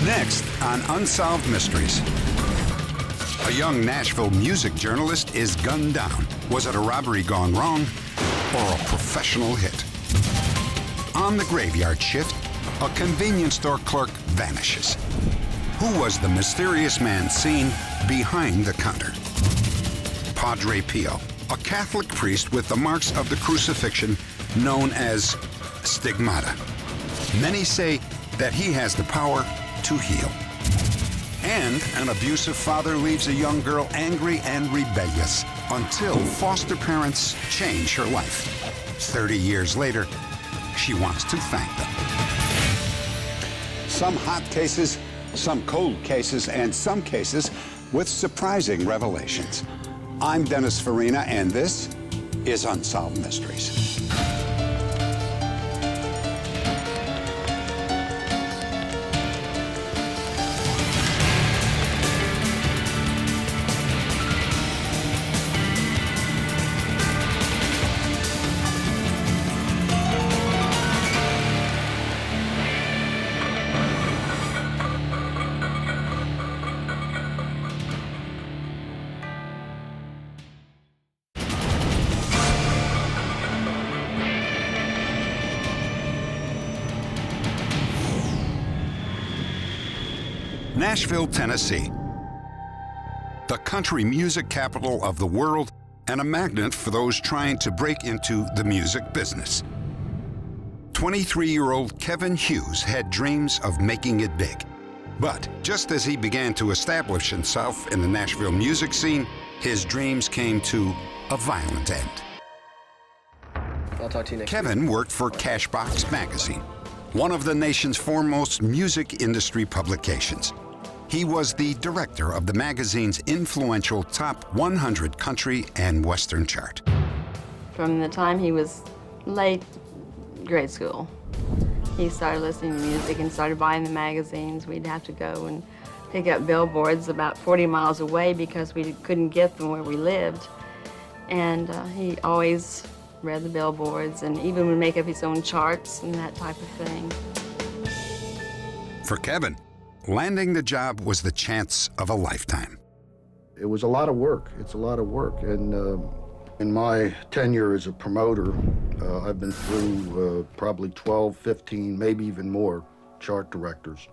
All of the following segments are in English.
Next on Unsolved Mysteries. A young Nashville music journalist is gunned down. Was it a robbery gone wrong or a professional hit? On the graveyard shift, a convenience store clerk vanishes. Who was the mysterious man seen behind the counter? Padre Pio, a Catholic priest with the marks of the crucifixion known as stigmata. Many say that he has the power to heal. And an abusive father leaves a young girl angry and rebellious until foster parents change her life. 30 years later, she wants to thank them. Some hot cases, some cold cases, and some cases with surprising revelations. I'm Dennis Farina, and this is Unsolved Mysteries. Nashville, Tennessee, the country music capital of the world and a magnet for those trying to break into the music business. 23-year-old Kevin Hughes had dreams of making it big. But just as he began to establish himself in the Nashville music scene, his dreams came to a violent end. I'll talk to you next Kevin week. worked for Cashbox Magazine, one of the nation's foremost music industry publications. He was the director of the magazine's influential Top 100 Country and Western chart. From the time he was late grade school, he started listening to music and started buying the magazines. We'd have to go and pick up billboards about 40 miles away because we couldn't get them where we lived. And he always read the billboards and even would make up his own charts and that type of thing. For Kevin, landing the job was the chance of a lifetime. It was a lot of work. It's a lot of work. And in my tenure as a promoter, I've been through probably 12, 15, maybe even more chart directors.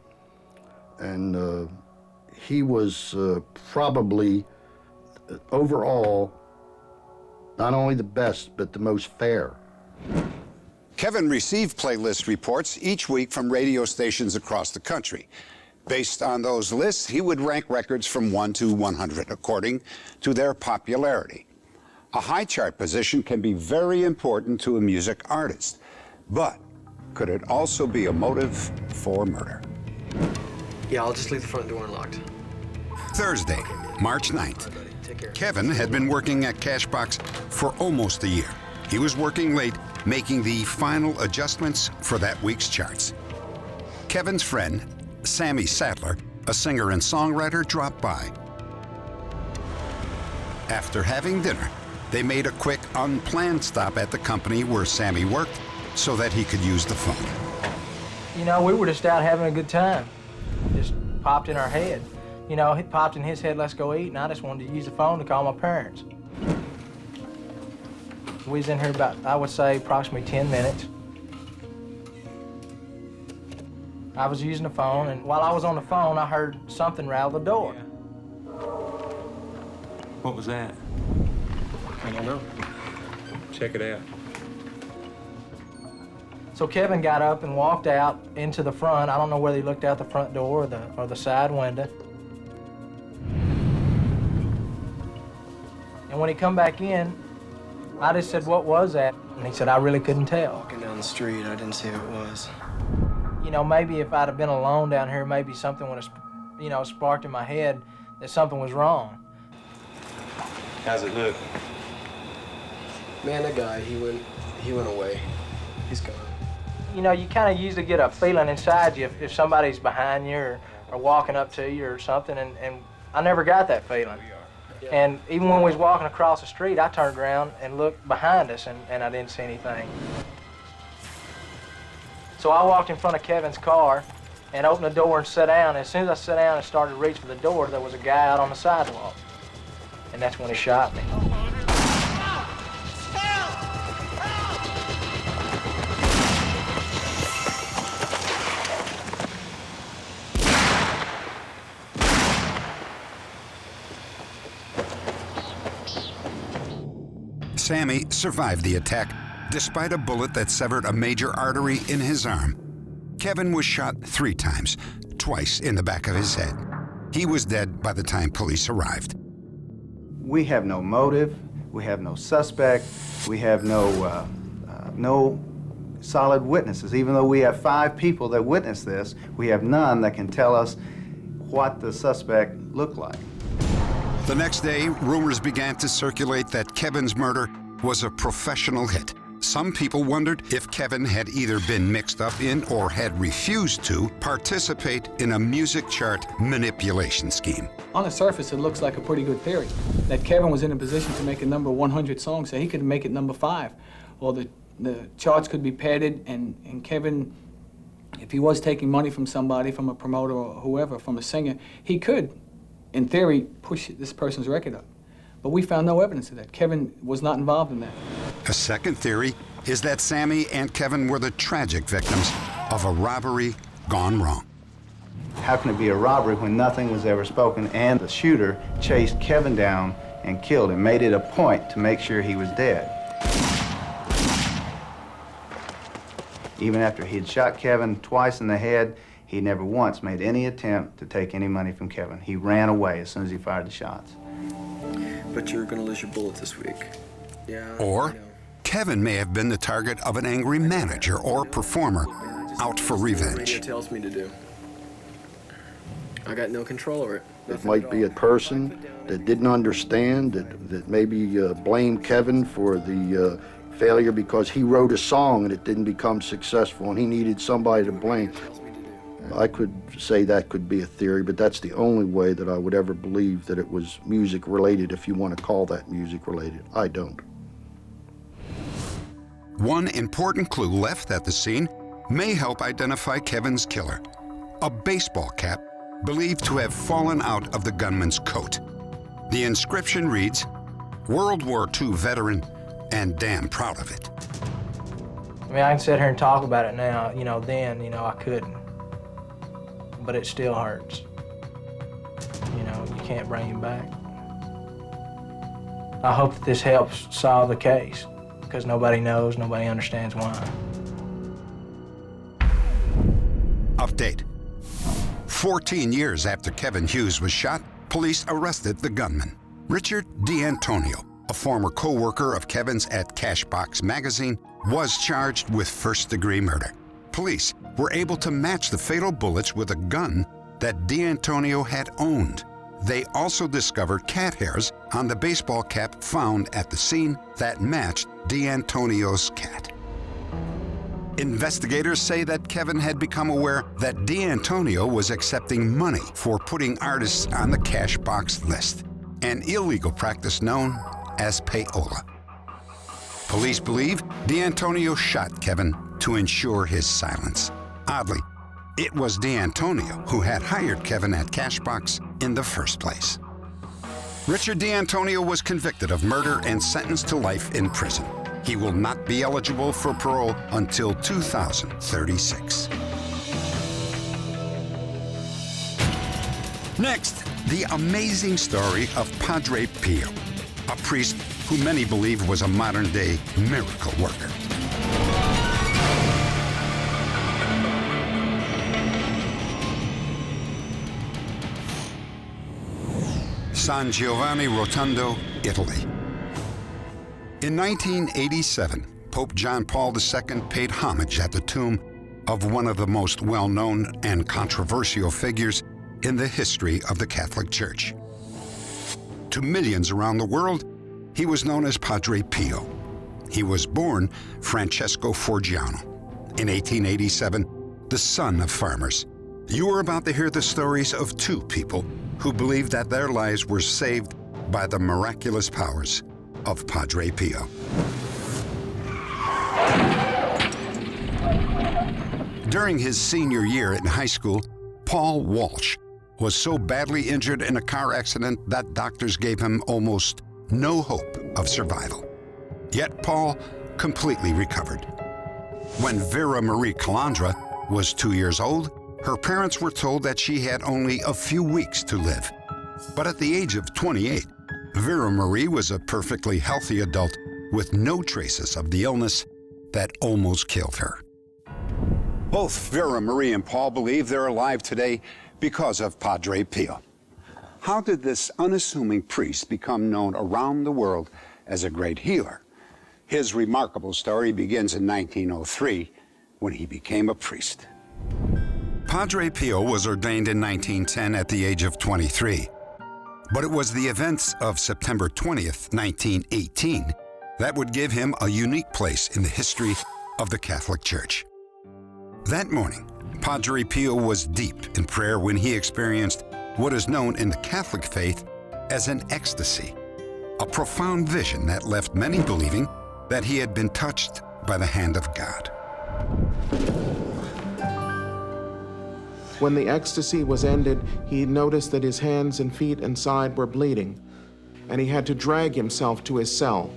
And he was probably, overall, not only the best, but the most fair. Kevin received playlist reports each week from radio stations across the country. Based on those lists, he would rank records from 1 to 100 according to their popularity. A high chart position can be very important to a music artist, but could it also be a motive for murder? Yeah, I'll just leave the front door unlocked. Thursday, March 9th. Kevin had been working at Cashbox for almost a year. He was working late, making the final adjustments for that week's charts. Kevin's friend, Sammy Sadler, a singer and songwriter, dropped by. After having dinner, they made a quick, unplanned stop at the company where Sammy worked so that he could use the phone. You know, we were just out having a good time. Just popped in our head. You know, it popped in his head, let's go eat, and I just wanted to use the phone to call my parents. We was in here about, I would say, approximately 10 minutes. I was using the phone, and while I was on the phone, I heard something rattle the door. What was that? I don't know. Check it out. So Kevin got up and walked out into the front. I don't know whether he looked out the front door or the side window. And when he come back in, I just said, "What was that?" And he said, "I really couldn't tell." Walking down the street, I didn't see who it was. You know, maybe if I'd have been alone down here, maybe something would have, you know, sparked in my head that something was wrong. How's it look? Man, that guy, he went away. He's gone. You know, you kind of usually get a feeling inside you if somebody's behind you or walking up to you or something, and I never got that feeling. And even when we was walking across the street, I turned around and looked behind us, and I didn't see anything. So I walked in front of Kevin's car, and opened the door and sat down. As soon as I sat down and started to reach for the door, there was a guy out on the sidewalk. And that's when he shot me. Sammy survived the attack despite a bullet that severed a major artery in his arm. Kevin was shot 3 times, twice in the back of his head. He was dead by the time police arrived. We have no motive, we have no suspect, we have no solid witnesses. Even though we have 5 people that witnessed this, we have none that can tell us what the suspect looked like. The next day, rumors began to circulate that Kevin's murder was a professional hit. Some people wondered if Kevin had either been mixed up in or had refused to participate in a music chart manipulation scheme. On the surface, it looks like a pretty good theory, that Kevin was in a position to make a number 100 song, so he could make it number 5. Or the charts could be padded, and Kevin, if he was taking money from somebody, from a promoter or whoever, from a singer, he could, in theory, push this person's record up. But we found no evidence of that. Kevin was not involved in that. A second theory is that Sammy and Kevin were the tragic victims of a robbery gone wrong. How can it be a robbery when nothing was ever spoken and the shooter chased Kevin down and killed him, made it a point to make sure he was dead? Even after he had shot Kevin twice in the head, he never once made any attempt to take any money from Kevin. He ran away as soon as he fired the shots. But you're gonna lose your bullet this week. Yeah. Or Kevin may have been the target of an angry manager or performer out for revenge. Radio tells me to do. I got no control over it. It might be a person that didn't understand, that maybe blamed Kevin for the failure because he wrote a song and it didn't become successful and he needed somebody to blame. I could say that could be a theory, but that's the only way that I would ever believe that it was music related, if you want to call that music related. I don't. One important clue left at the scene may help identify Kevin's killer. A baseball cap believed to have fallen out of the gunman's coat. The inscription reads, "World War II veteran and damn proud of it." I mean, I can sit here and talk about it now, then, I couldn't. But it still hurts. You can't bring him back. I hope that this helps solve the case, because nobody knows, nobody understands why. Update. 14 years after Kevin Hughes was shot, police arrested the gunman. Richard D'Antonio, a former co-worker of Kevin's at Cashbox magazine, was charged with first-degree murder. Police were able to match the fatal bullets with a gun that D'Antonio had owned. They also discovered cat hairs on the baseball cap found at the scene that matched D'Antonio's cat. Investigators say that Kevin had become aware that D'Antonio was accepting money for putting artists on the Cashbox list, an illegal practice known as payola. Police believe D'Antonio shot Kevin to ensure his silence. Oddly, it was D'Antonio who had hired Kevin at Cashbox in the first place. Richard D'Antonio was convicted of murder and sentenced to life in prison. He will not be eligible for parole until 2036. Next, the amazing story of Padre Pio, a priest who many believe was a modern-day miracle worker. San Giovanni Rotondo, Italy. In 1987, Pope John Paul II paid homage at the tomb of one of the most well-known and controversial figures in the history of the Catholic Church. To millions around the world, he was known as Padre Pio. He was born Francesco Forgiano in 1887, the son of farmers. You are about to hear the stories of 2 people who believed that their lives were saved by the miraculous powers of Padre Pio. During his senior year in high school, Paul Walsh was so badly injured in a car accident that doctors gave him almost no hope of survival. Yet Paul completely recovered. When Vera Marie Calandra was 2 years old, her parents were told that she had only a few weeks to live. But at the age of 28, Vera Marie was a perfectly healthy adult with no traces of the illness that almost killed her. Both Vera Marie and Paul believe they're alive today because of Padre Pio. How did this unassuming priest become known around the world as a great healer? His remarkable story begins in 1903 when he became a priest. Padre Pio was ordained in 1910 at the age of 23. But it was the events of September 20th, 1918, that would give him a unique place in the history of the Catholic Church. That morning, Padre Pio was deep in prayer when he experienced what is known in the Catholic faith as an ecstasy, a profound vision that left many believing that he had been touched by the hand of God. When the ecstasy was ended, he noticed that his hands and feet and side were bleeding, and he had to drag himself to his cell.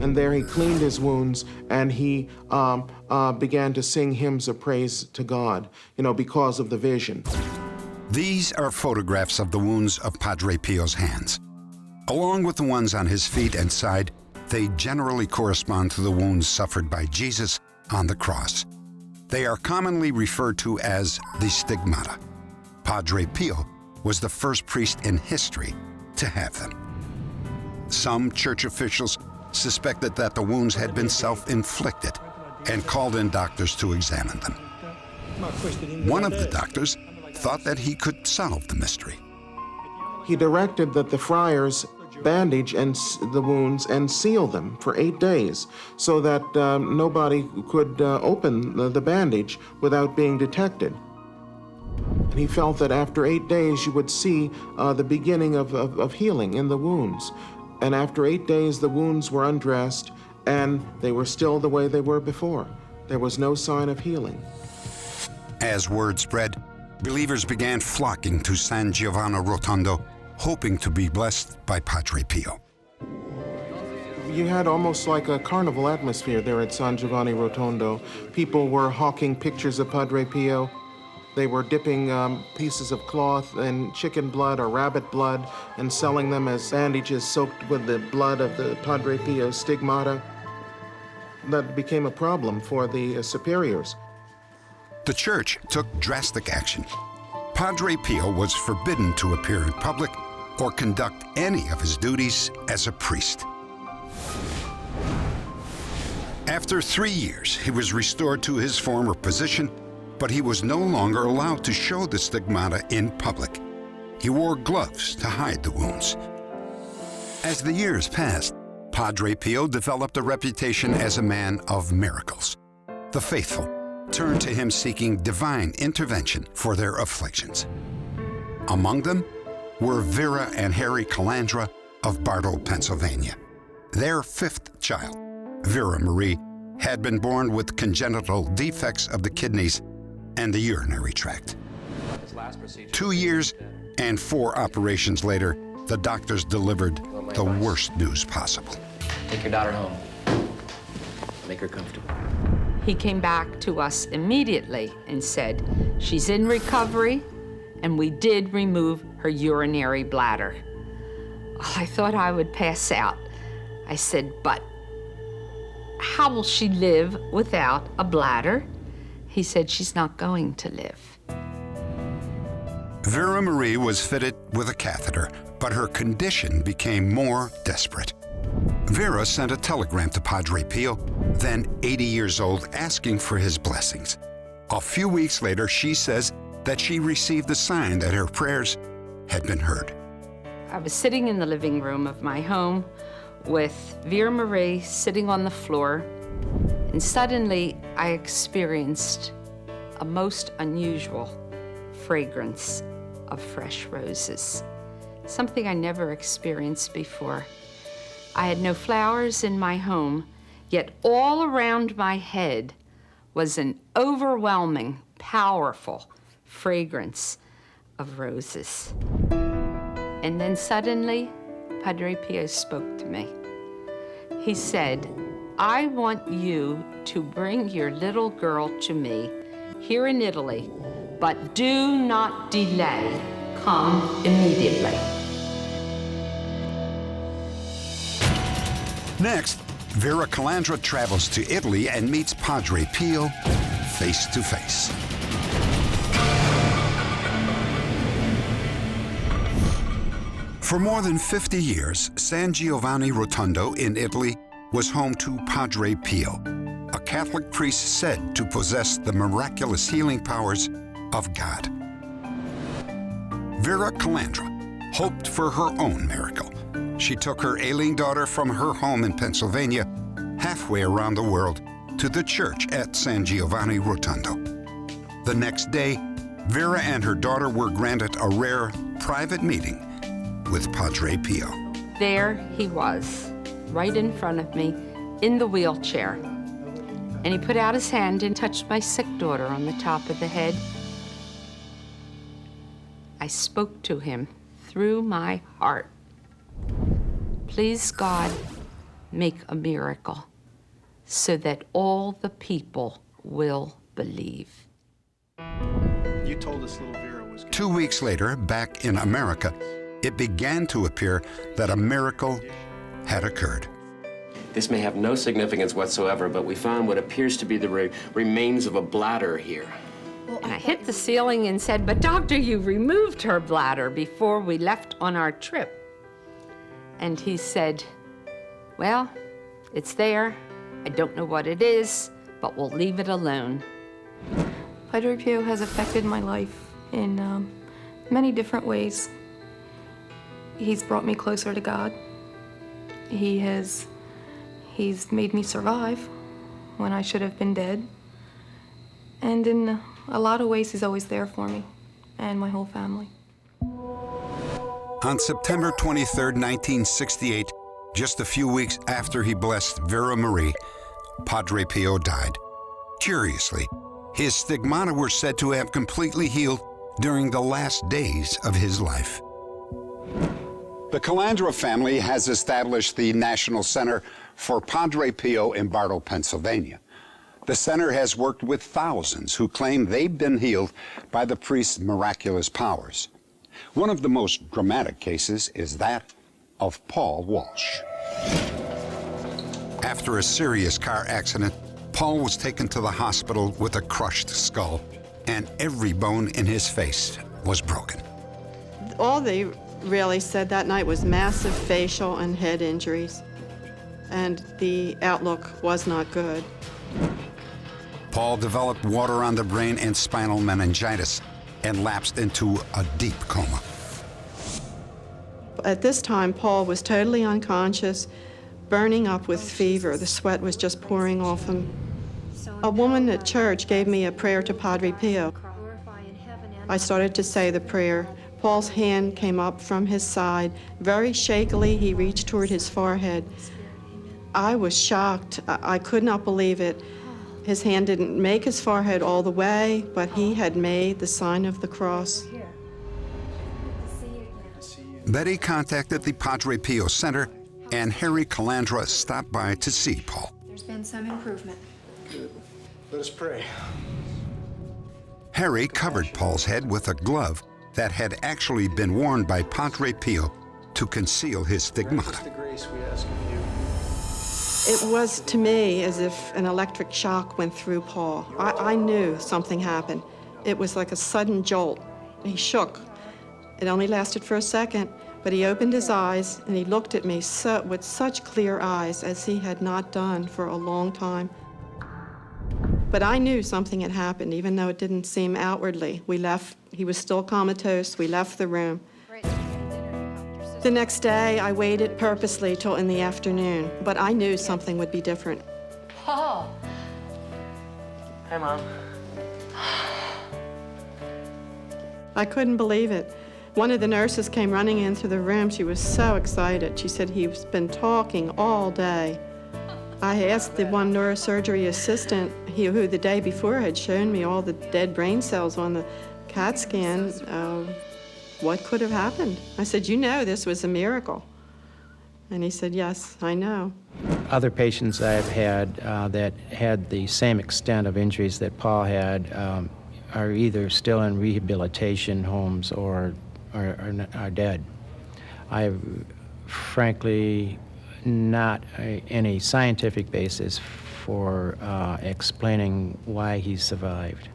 And there he cleaned his wounds, and he began to sing hymns of praise to God, because of the vision. These are photographs of the wounds of Padre Pio's hands. Along with the ones on his feet and side, they generally correspond to the wounds suffered by Jesus on the cross. They are commonly referred to as the stigmata. Padre Pio was the first priest in history to have them. Some church officials suspected that the wounds had been self-inflicted and called in doctors to examine them. One of the doctors thought that he could solve the mystery. He directed that the friars bandage the wounds and seal them for 8 days so that nobody could open the bandage without being detected. And he felt that after 8 days you would see the beginning of healing in the wounds. And after 8 days the wounds were undressed and they were still the way they were before. There was no sign of healing. As word spread, believers began flocking to San Giovanni Rotondo, hoping to be blessed by Padre Pio. You had almost like a carnival atmosphere there at San Giovanni Rotondo. People were hawking pictures of Padre Pio. They were dipping pieces of cloth in chicken blood or rabbit blood and selling them as bandages soaked with the blood of the Padre Pio stigmata. That became a problem for the superiors. The church took drastic action. Padre Pio was forbidden to appear in public or conduct any of his duties as a priest. After 3 years, he was restored to his former position, but he was no longer allowed to show the stigmata in public. He wore gloves to hide the wounds. As the years passed, Padre Pio developed a reputation as a man of miracles. The faithful turned to him seeking divine intervention for their afflictions. Among them were Vera and Harry Calandra of Bartow, Pennsylvania. Their fifth child, Vera Marie, had been born with congenital defects of the kidneys and the urinary tract. 2 years and 4 operations later, the doctors delivered the worst news possible. Take your daughter home. Make her comfortable. He came back to us immediately and said, she's in recovery, and we did remove her urinary bladder. I thought I would pass out. I said, but how will she live without a bladder? He said, she's not going to live. Vera Marie was fitted with a catheter, but her condition became more desperate. Vera sent a telegram to Padre Pio, then 80 years old, asking for his blessings. A few weeks later, she says that she received a sign that her prayers had been heard. I was sitting in the living room of my home with Vera Marie sitting on the floor, and suddenly I experienced a most unusual fragrance of fresh roses, something I never experienced before. I had no flowers in my home, yet all around my head was an overwhelming, powerful fragrance of roses. And then suddenly, Padre Pio spoke to me. He said, I want you to bring your little girl to me here in Italy, but do not delay. Come immediately. Next, Vera Calandra travels to Italy and meets Padre Pio face to face. For more than 50 years, San Giovanni Rotondo in Italy was home to Padre Pio, a Catholic priest said to possess the miraculous healing powers of God. Vera Calandra hoped for her own miracle. She took her ailing daughter from her home in Pennsylvania halfway around the world to the church at San Giovanni Rotondo. The next day, Vera and her daughter were granted a rare private meeting with Padre Pio. There he was, right in front of me, in the wheelchair. And he put out his hand and touched my sick daughter on the top of the head. I spoke to him through my heart. Please, God, make a miracle so that all the people will believe. You told us little Vera was... 2 weeks later, back in America, it began to appear that a miracle had occurred. This may have no significance whatsoever, but we found what appears to be the remains of a bladder here. And I hit the ceiling and said, but doctor, you removed her bladder before we left on our trip. And he said, well, it's there. I don't know what it is, but we'll leave it alone. Padre Pio has affected my life in many different ways. He's brought me closer to God. He's made me survive when I should have been dead. And in a lot of ways, he's always there for me and my whole family. On September 23, 1968, just a few weeks after he blessed Vera Marie, Padre Pio died. Curiously, his stigmata were said to have completely healed during the last days of his life. The Calandra family has established the National Center for Padre Pio in Bartow, Pennsylvania. The center has worked with thousands who claim they've been healed by the priest's miraculous powers. One of the most dramatic cases is that of Paul Walsh. After a serious car accident, Paul was taken to the hospital with a crushed skull, and every bone in his face was broken. All they really said that night was massive facial and head injuries, and the outlook was not good. Paul developed water on the brain and spinal meningitis and lapsed into a deep coma. At this time, Paul was totally unconscious, burning up with fever. The sweat was just pouring off him. A woman at church gave me a prayer to Padre Pio. I started to say the prayer. Paul's hand came up from his side. Very shakily, he reached toward his forehead. I was shocked. I could not believe it. His hand didn't make his forehead all the way, but he had made the sign of the cross. Betty contacted the Padre Pio Center, and Harry Calandra stopped by to see Paul. There's been some improvement. Good. Let us pray. Harry covered Paul's head with a glove that had actually been worn by Padre Pio to conceal his stigmata. The grace we ask of you. It was, to me, as if an electric shock went through Paul. I knew something happened. It was like a sudden jolt. He shook. It only lasted for a second, but he opened his eyes and he looked at me with such clear eyes as he had not done for a long time. But I knew something had happened, even though it didn't seem outwardly. We left, he was still comatose, we left the room. The next day, I waited purposely till in the afternoon, but I knew something would be different. Paul. Hey, Mom. I couldn't believe it. One of the nurses came running into the room. She was so excited. She said he's been talking all day. I asked the one neurosurgery assistant, who the day before had shown me all the dead brain cells on the CAT scan, what could have happened? I said, you know this was a miracle. And he said, yes, I know. Other patients I've had that had the same extent of injuries that Paul had are either still in rehabilitation homes or are dead. I've frankly not any scientific basis for explaining why he survived.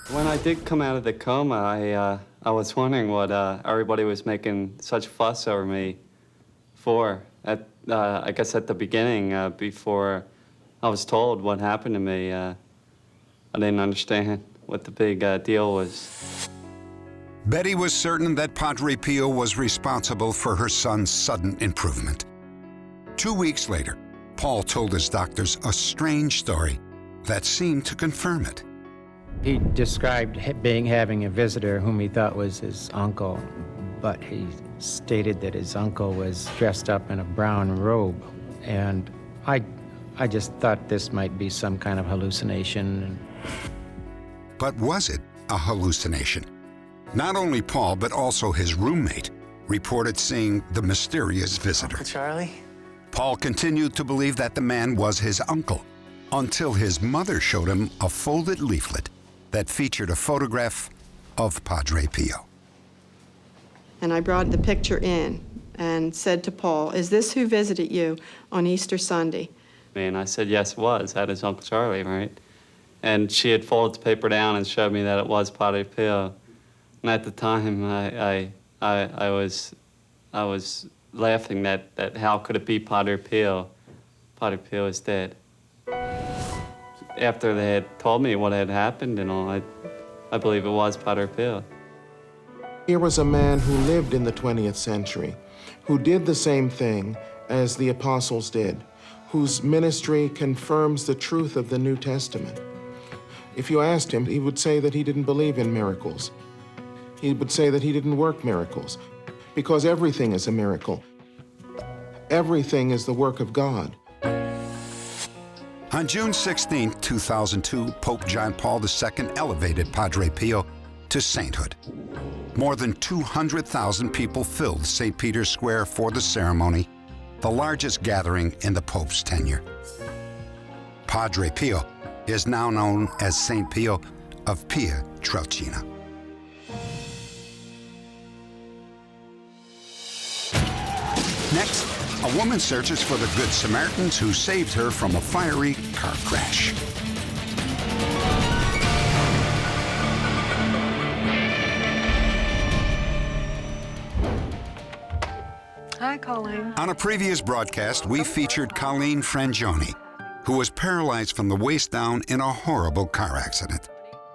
When I did come out of the coma, I was wondering what everybody was making such fuss over me for. I guess at the beginning, before I was told what happened to me, I didn't understand what the big deal was. Betty was certain that Padre Pio was responsible for her son's sudden improvement. 2 weeks later, Paul told his doctors a strange story that seemed to confirm it. He described having a visitor whom he thought was his uncle, but he stated that his uncle was dressed up in a brown robe. And I just thought this might be some kind of hallucination. But was it a hallucination? Not only Paul, but also his roommate reported seeing the mysterious visitor. Uncle Charlie? Paul continued to believe that the man was his uncle, until his mother showed him a folded leaflet that featured a photograph of Padre Pio. And I brought the picture in and said to Paul, is this who visited you on Easter Sunday? And I said, yes, it was. That is Uncle Charlie, right? And she had folded the paper down and showed me that it was Padre Pio. And at the time, I was laughing that how could it be Padre Pio? Padre Pio is dead. After they had told me what had happened and all, I believe it was Padre Pio. Here was a man who lived in the 20th century, who did the same thing as the apostles did, whose ministry confirms the truth of the New Testament. If you asked him, he would say that he didn't believe in miracles. He would say that he didn't work miracles, because everything is a miracle. Everything is the work of God. On June 16, 2002, Pope John Paul II elevated Padre Pio to sainthood. More than 200,000 people filled St. Peter's Square for the ceremony, the largest gathering in the Pope's tenure. Padre Pio is now known as St. Pio of Pietrelcina. Next, a woman searches for the Good Samaritans who saved her from a fiery car crash. Hi, Colleen. On a previous broadcast, we featured Colleen Frangioni, who was paralyzed from the waist down in a horrible car accident.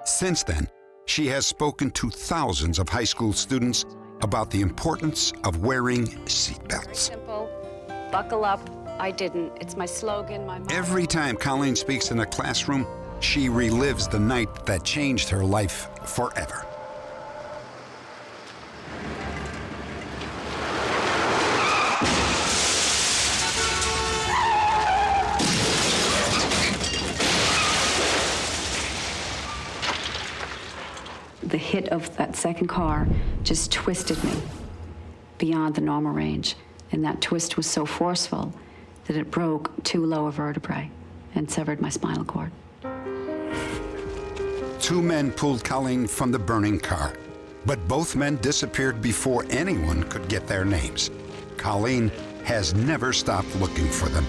Since then, she has spoken to thousands of high school students about the importance of wearing seatbelts. Simple. Buckle up. I didn't. It's my slogan, my motto. Every time Colleen speaks in a classroom, she relives the night that changed her life forever. The hit of that second car just twisted me beyond the normal range. And that twist was so forceful that it broke 2 lower vertebrae and severed my spinal cord. 2 men pulled Colleen from the burning car, but both men disappeared before anyone could get their names. Colleen has never stopped looking for them.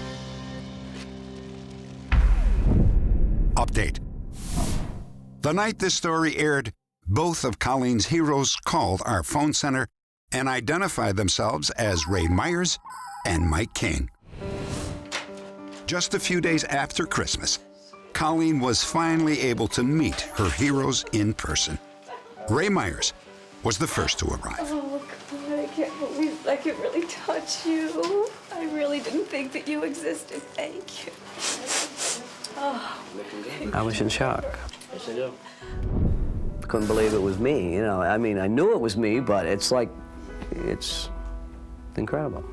Update. The night this story aired, both of Colleen's heroes called our phone center and identified themselves as Ray Myers and Mike Kane. Just a few days after Christmas, Colleen was finally able to meet her heroes in person. Ray Myers was the first to arrive. Oh, God, I can't believe I could really touch you. I really didn't think that you existed. Thank you. Oh. I was in shock. Yes, I do. Couldn't believe it was me, you know. I mean, I knew it was me, but it's like, it's incredible.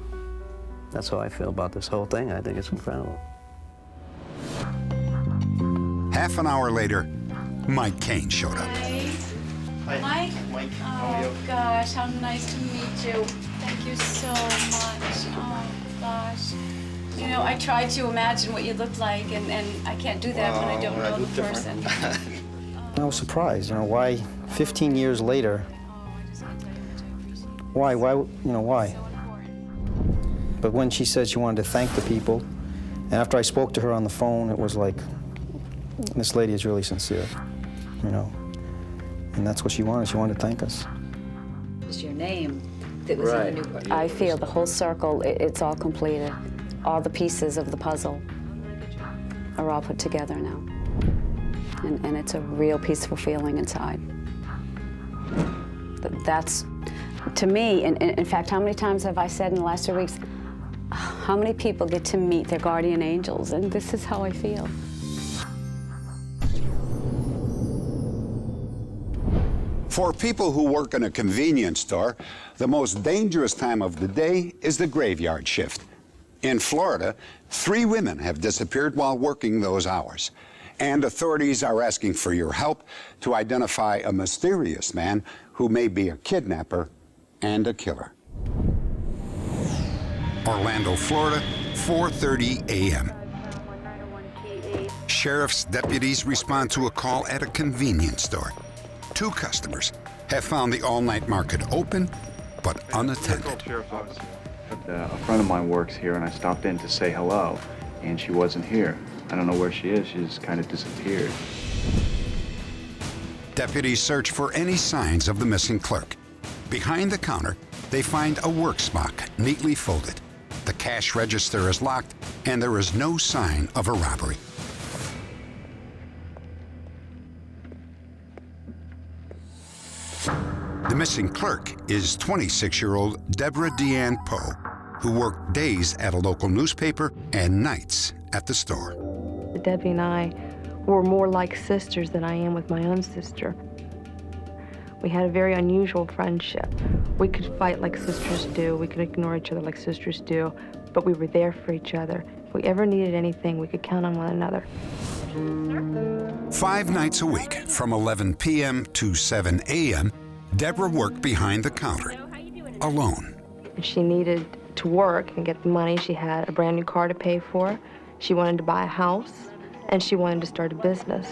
That's how I feel about this whole thing. I think it's incredible. Half an hour later, Mike Kane showed up. Mike? Oh, gosh, how nice to meet you. Thank you so much. Oh, gosh. You know, I tried to imagine what you looked like, and I can't do that when I don't know the person. I was surprised, you know, why 15 years later, why, why? But when she said she wanted to thank the people, and after I spoke to her on the phone, it was like, this lady is really sincere, you know, and that's what she wanted. She wanted to thank us. It's your name that was in the new book. I feel the whole circle, it's all completed. All the pieces of the puzzle are all put together now. And it's a real peaceful feeling inside. That's, to me, and in fact, how many times have I said in the last 2 weeks, how many people get to meet their guardian angels? And this is how I feel. For people who work in a convenience store, the most dangerous time of the day is the graveyard shift. In Florida, 3 women have disappeared while working those hours. And authorities are asking for your help to identify a mysterious man who may be a kidnapper and a killer. Orlando, Florida, 4:30 a.m. Sheriff's deputies respond to a call at a convenience store. 2 customers have found the all-night market open, but unattended. A friend of mine works here, and I stopped in to say hello, and she wasn't here. I don't know where she is. She just kind of disappeared. Deputies search for any signs of the missing clerk. Behind the counter, they find a work smock neatly folded. The cash register is locked, and there is no sign of a robbery. The missing clerk is 26-year-old Deborah Deanne Poe, who worked days at a local newspaper and nights at the store. Debbie and I were more like sisters than I am with my own sister. We had a very unusual friendship. We could fight like sisters do. We could ignore each other like sisters do, but we were there for each other. If we ever needed anything, we could count on one another. 5 nights a week, from 11 p.m. to 7 a.m., Deborah worked behind the counter, alone. She needed to work and get the money. She had a brand new car to pay for. She wanted to buy a house, and she wanted to start a business.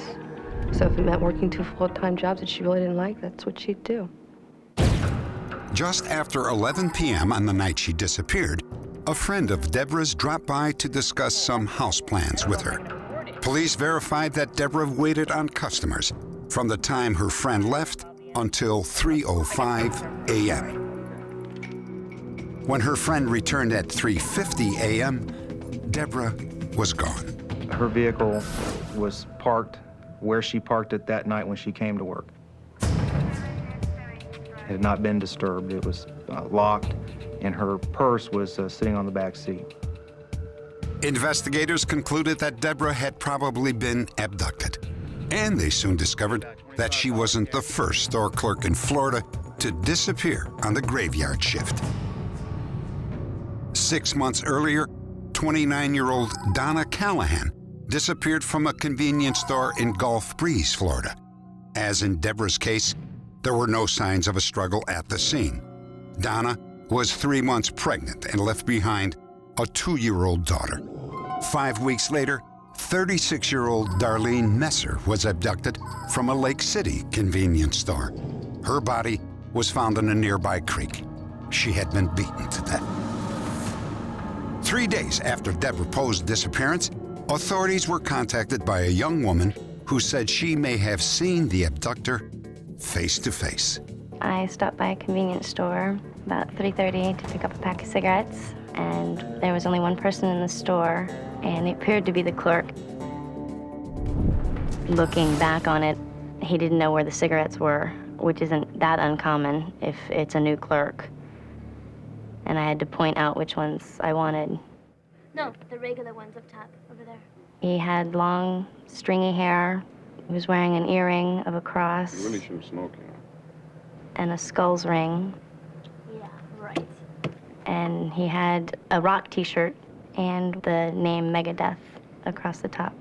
So if it meant working 2 full-time jobs that she really didn't like, that's what she'd do. Just after 11 p.m. on the night she disappeared, a friend of Deborah's dropped by to discuss some house plans with her. Police verified that Deborah waited on customers from the time her friend left until 3:05 a.m. When her friend returned at 3:50 a.m., Deborah was gone. Her vehicle was parked where she parked it that night when she came to work. It had not been disturbed. It was locked, and her purse was sitting on the back seat. Investigators concluded that Deborah had probably been abducted, and they soon discovered that she wasn't the first store clerk in Florida to disappear on the graveyard shift. 6 months earlier, 29-year-old Donna Callahan disappeared from a convenience store in Gulf Breeze, Florida. As in Deborah's case, there were no signs of a struggle at the scene. Donna was 3 months pregnant and left behind a 2-year-old daughter. 5 weeks later, 36-year-old Darlene Messer was abducted from a Lake City convenience store. Her body was found in a nearby creek. She had been beaten to death. 3 days after Deborah Poe's disappearance, authorities were contacted by a young woman who said she may have seen the abductor face to face. I stopped by a convenience store about 3:30 to pick up a pack of cigarettes, and there was only one person in the store, and it appeared to be the clerk. Looking back on it, he didn't know where the cigarettes were, which isn't that uncommon if it's a new clerk. And I had to point out which ones I wanted. No, the regular ones up top, over there. He had long, stringy hair. He was wearing an earring of a cross. You really shouldn't smoke, you know. And a skull's ring. Yeah, right. And he had a rock t-shirt and the name Megadeth across the top.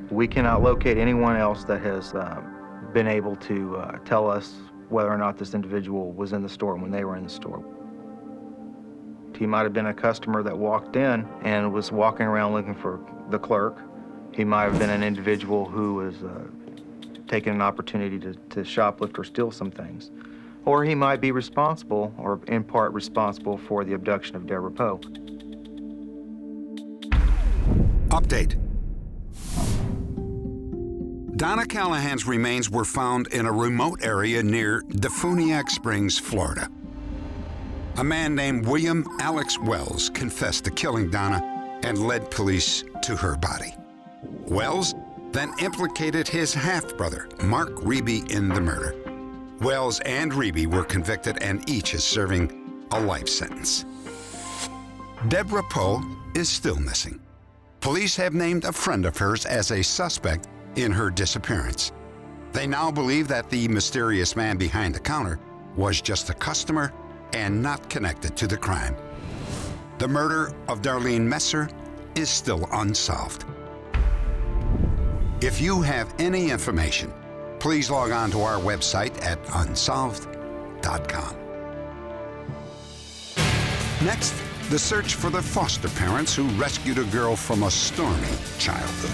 We cannot locate anyone else that has been able to tell us whether or not this individual was in the store when they were in the store. He might have been a customer that walked in and was walking around looking for the clerk. He might have been an individual who was taking an opportunity to shoplift or steal some things. Or he might be responsible, or in part responsible, for the abduction of Deborah Poe. Update. Donna Callahan's remains were found in a remote area near Defuniak Springs, Florida. A man named William Alex Wells confessed to killing Donna and led police to her body. Wells then implicated his half-brother, Mark Reby, in the murder. Wells and Reby were convicted, and each is serving a life sentence. Deborah Poe is still missing. Police have named a friend of hers as a suspect in her disappearance. They now believe that the mysterious man behind the counter was just a customer and not connected to the crime. The murder of Darlene Messer is still unsolved. If you have any information, please log on to our website at unsolved.com. Next, the search for the foster parents who rescued a girl from a stormy childhood.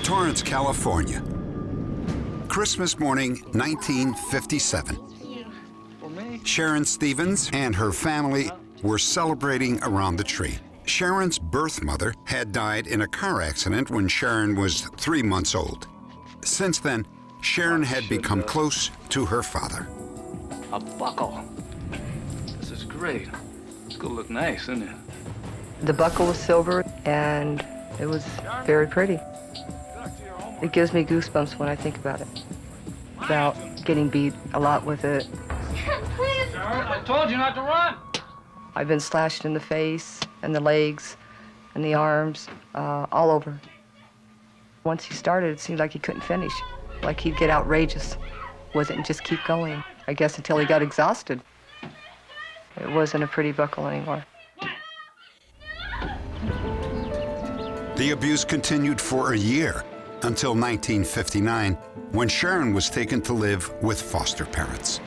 Torrance, California. Christmas morning, 1957. Sharon Stevens and her family were celebrating around the tree. Sharon's birth mother had died in a car accident when Sharon was 3 months old. Since then, Sharon had become close to her father. A buckle. This is great. It's gonna look nice, isn't it? The buckle was silver, and it was very pretty. It gives me goosebumps when I think about it. About getting beat a lot with it. Sharon, I told you not to run! I've been slashed in the face, and the legs, and the arms, all over. Once he started, it seemed like he couldn't finish. Like he'd get outrageous with it and just keep going. I guess until he got exhausted. It wasn't a pretty buckle anymore. The abuse continued for a year, until 1959, when Sharon was taken to live with foster parents.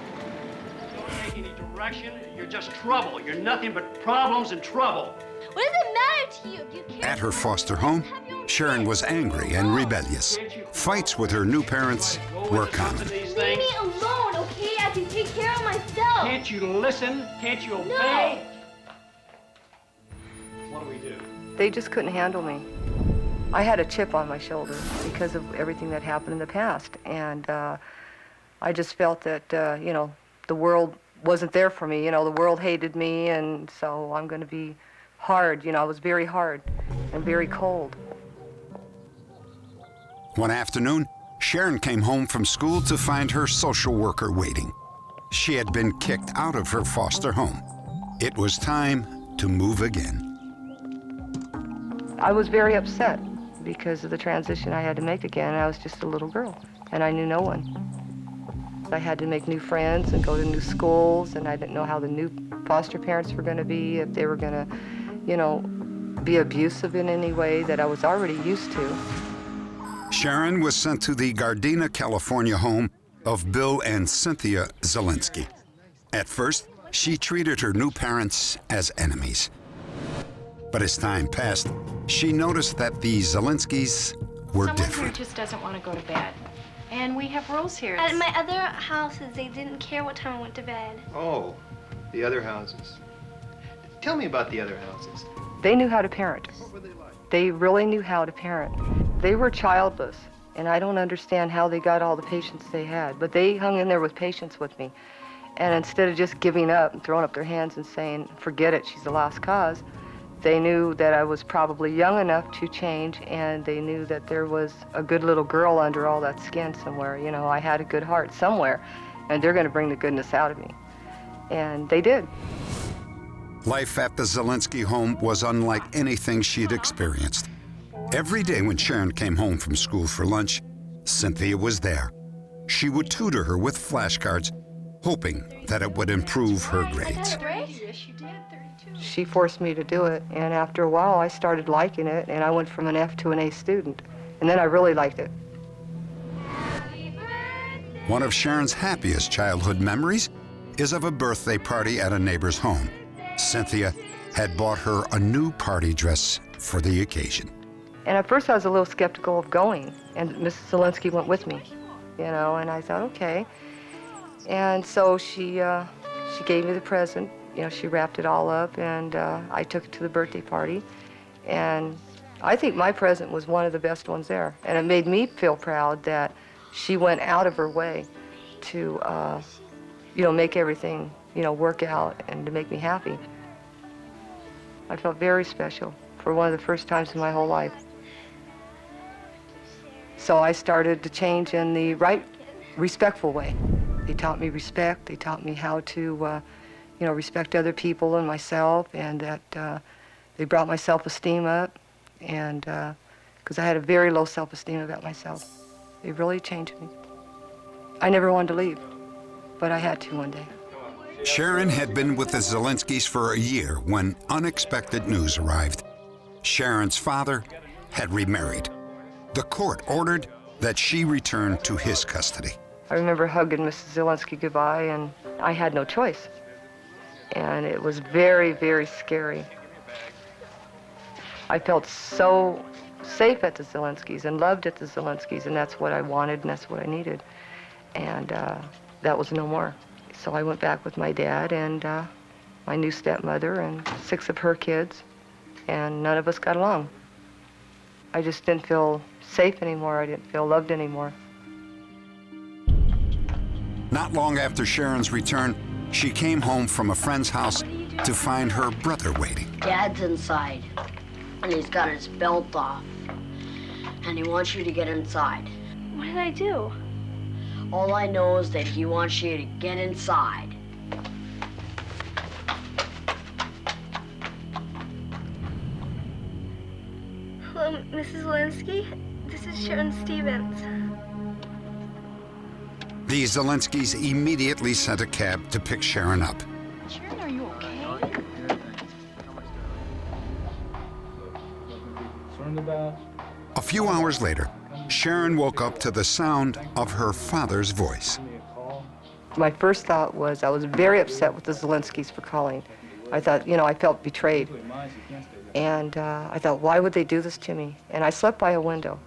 Don't take any direction. You're just trouble. You're nothing but problems and trouble. What does it matter to you? Do you care? At her foster home, Sharon was angry and rebellious. Fights with her new parents were common. Leave me alone, okay? I can take care of myself. Can't you listen? Can't you obey? What do we do? They just couldn't handle me. I had a chip on my shoulder because of everything that happened in the past. And I just felt that, you know, the world wasn't there for me. You know, the world hated me, and so I'm going to be hard. You know, I was very hard and very cold. One afternoon, Sharon came home from school to find her social worker waiting. She had been kicked out of her foster home. It was time to move again. I was very upset because of the transition I had to make again. I was just a little girl, and I knew no one. I had to make new friends and go to new schools, and I didn't know how the new foster parents were going to be, if they were going to, you know, be abusive in any way that I was already used to. Sharon was sent to the Gardena, California home of Bill and Cynthia Zielinski. At first, she treated her new parents as enemies. But as time passed, she noticed that the Zielinskis were Someone different. here just doesn't want to go to bed. And we have rules here. At my other houses, they didn't care what time I went to bed. Oh, the other houses. Tell me about the other houses. They knew how to parent. They really knew how to parent. They were childless, and I don't understand how they got all the patience they had, but they hung in there with patience with me. And instead of just giving up and throwing up their hands and saying, forget it, she's a lost cause, they knew that I was probably young enough to change, and they knew that there was a good little girl under all that skin somewhere. You know, I had a good heart somewhere, and they're going to bring the goodness out of me. And they did. Life at the Zielinski home was unlike anything she'd experienced. Every day when Sharon came home from school for lunch, Cynthia was there. She would tutor her with flashcards hoping that it would improve her grades. She forced me to do it, and after a while I started liking it, and I went from an F to an A student, and then I really liked it. One of Sharon's happiest childhood memories is of a birthday party at a neighbor's home. Cynthia had bought her a new party dress for the occasion. And at first I was a little skeptical of going, and Mrs. Zelinsky went with me, you know, and I thought, okay. And so she gave me the present, you know, she wrapped it all up, and I took it to the birthday party. And I think my present was one of the best ones there. And it made me feel proud that she went out of her way to, you know, make everything, you know, work out and to make me happy. I felt very special for one of the first times in my whole life. So I started to change in the right, respectful way. They taught me respect. They taught me how to, you know, respect other people and myself, and that they brought my self-esteem up, and because I had a very low self-esteem about myself. They really changed me. I never wanted to leave, but I had to one day. Sharon had been with the Zelinskys for a year when unexpected news arrived. Sharon's father had remarried. The court ordered that she return to his custody. I remember hugging Mrs. Zelinsky goodbye, and I had no choice. And it was very, very scary. I felt so safe at the Zelinskys and loved at the Zelinskys, and that's what I wanted and that's what I needed. And that was no more. So I went back with my dad and my new stepmother and 6 of her kids, and none of us got along. I just didn't feel safe anymore. I didn't feel loved anymore. Not long after Sharon's return, she came home from a friend's house to find her brother waiting. Dad's inside, and he's got his belt off, and he wants you to get inside. What did I do? All I know is that he wants you to get inside. Hello, Mrs. Zelinsky. This is Sharon Stevens. The Zelinskys immediately sent a cab to pick Sharon up. Sharon, are you okay? A few hours later, Sharon woke up to the sound of her father's voice. My first thought was I was very upset with the Zelinskys for calling. I thought, you know, I felt betrayed. And I thought, why would they do this to me? And I slept by a window.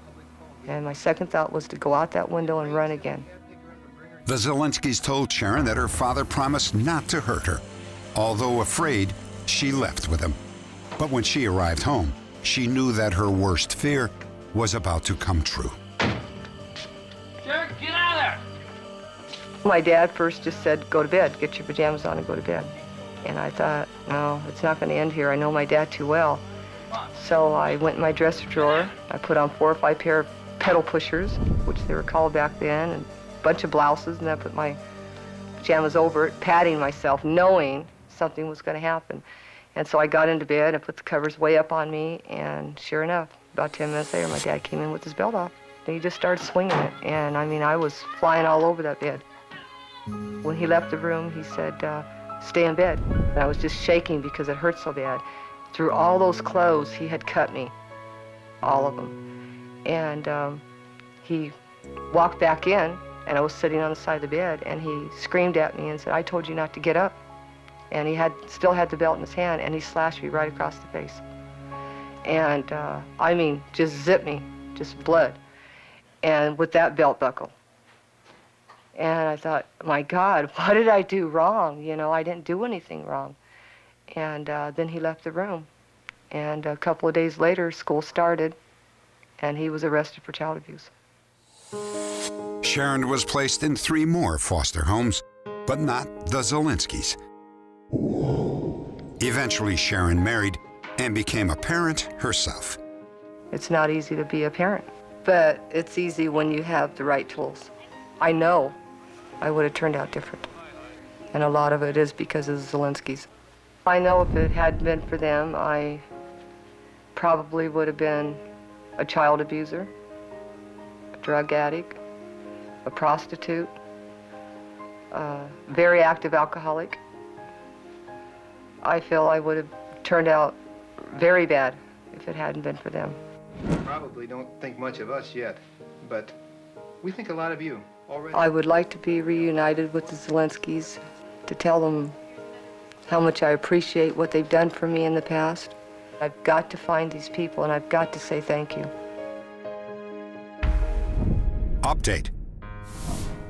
And my second thought was to go out that window and run again. The Zelinskys told Sharon that her father promised not to hurt her. Although afraid, she left with him. But when she arrived home, she knew that her worst fear was about to come true. Sharon, get out of there! My dad first just said, go to bed, get your pajamas on and go to bed. And I thought, no, it's not going to end here. I know my dad too well. So I went in my dresser drawer. I put on 4 or 5 pair of pedal pushers, which they were called back then, and a bunch of blouses, and I put my pajamas over it, patting myself, knowing something was going to happen. And so I got into bed and put the covers way up on me, and sure enough, about 10 minutes later, my dad came in with his belt off. And he just started swinging it, and I mean, I was flying all over that bed. When he left the room, he said, stay in bed. And I was just shaking because it hurt so bad. Through all those clothes, he had cut me, all of them. And he walked back in, and I was sitting on the side of the bed, and he screamed at me and said, I told you not to get up. And he still had the belt in his hand, and he slashed me right across the face. And I mean, just zipped me, just blood. And with that belt buckle. And I thought, my God, what did I do wrong? You know, I didn't do anything wrong. And then he left the room. And a couple of days later, school started, and he was arrested for child abuse. Sharon was placed in 3 more foster homes, but not the Zelinskys. Eventually, Sharon married and became a parent herself. It's not easy to be a parent, but it's easy when you have the right tools. I know I would have turned out different, and a lot of it is because of the Zelinskys. I know if it hadn't been for them, I probably would have been a child abuser, a drug addict, a prostitute, very active alcoholic. I feel I would have turned out very bad if it hadn't been for them. You probably don't think much of us yet, but we think a lot of you already. I would like to be reunited with the Zelenskys, to tell them how much I appreciate what they've done for me in the past. I've got to find these people, and I've got to say thank you. Update.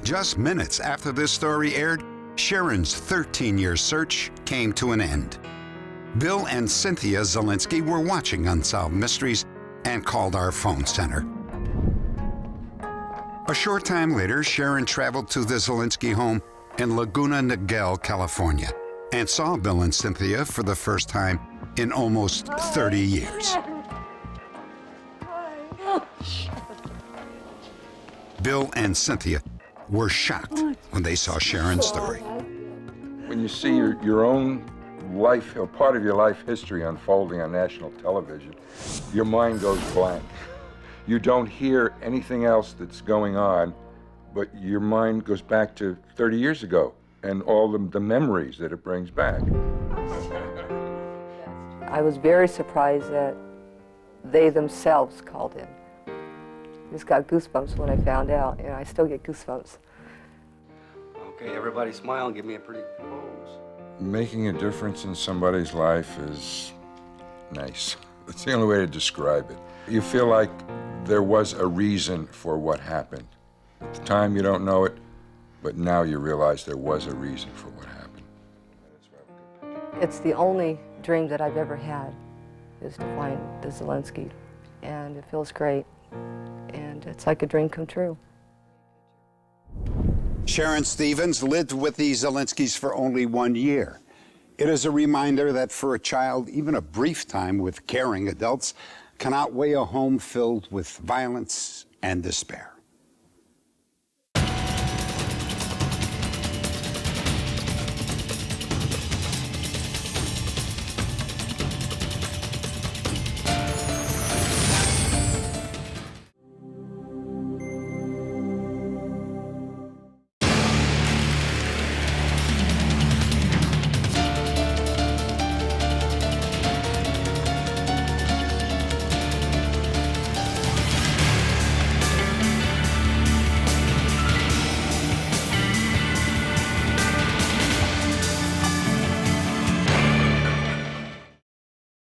Just minutes after this story aired, Sharon's 13-year search came to an end. Bill and Cynthia Zelensky were watching Unsolved Mysteries and called our phone center. A short time later, Sharon traveled to the Zelensky home in Laguna Niguel, California, and saw Bill and Cynthia for the first time in almost 30 years. Bill and Cynthia were shocked when they saw Sharon's story. When you see your own life, or part of your life history unfolding on national television, your mind goes blank. You don't hear anything else that's going on, but your mind goes back to 30 years ago and all the memories that it brings back. I was very surprised that they themselves called in. I just got goosebumps when I found out, and I still get goosebumps. Okay, everybody smile and give me a pretty pose. Making a difference in somebody's life is nice. That's the only way to describe it. You feel like there was a reason for what happened. At the time, you don't know it, but now you realize there was a reason for what happened. It's the only dream that I've ever had, is to find the Zelensky, and it feels great, and it's like a dream come true. Sharon Stevens lived with the Zelenskys for only 1 year. It is a reminder that for a child, even a brief time with caring adults can outweigh a home filled with violence and despair.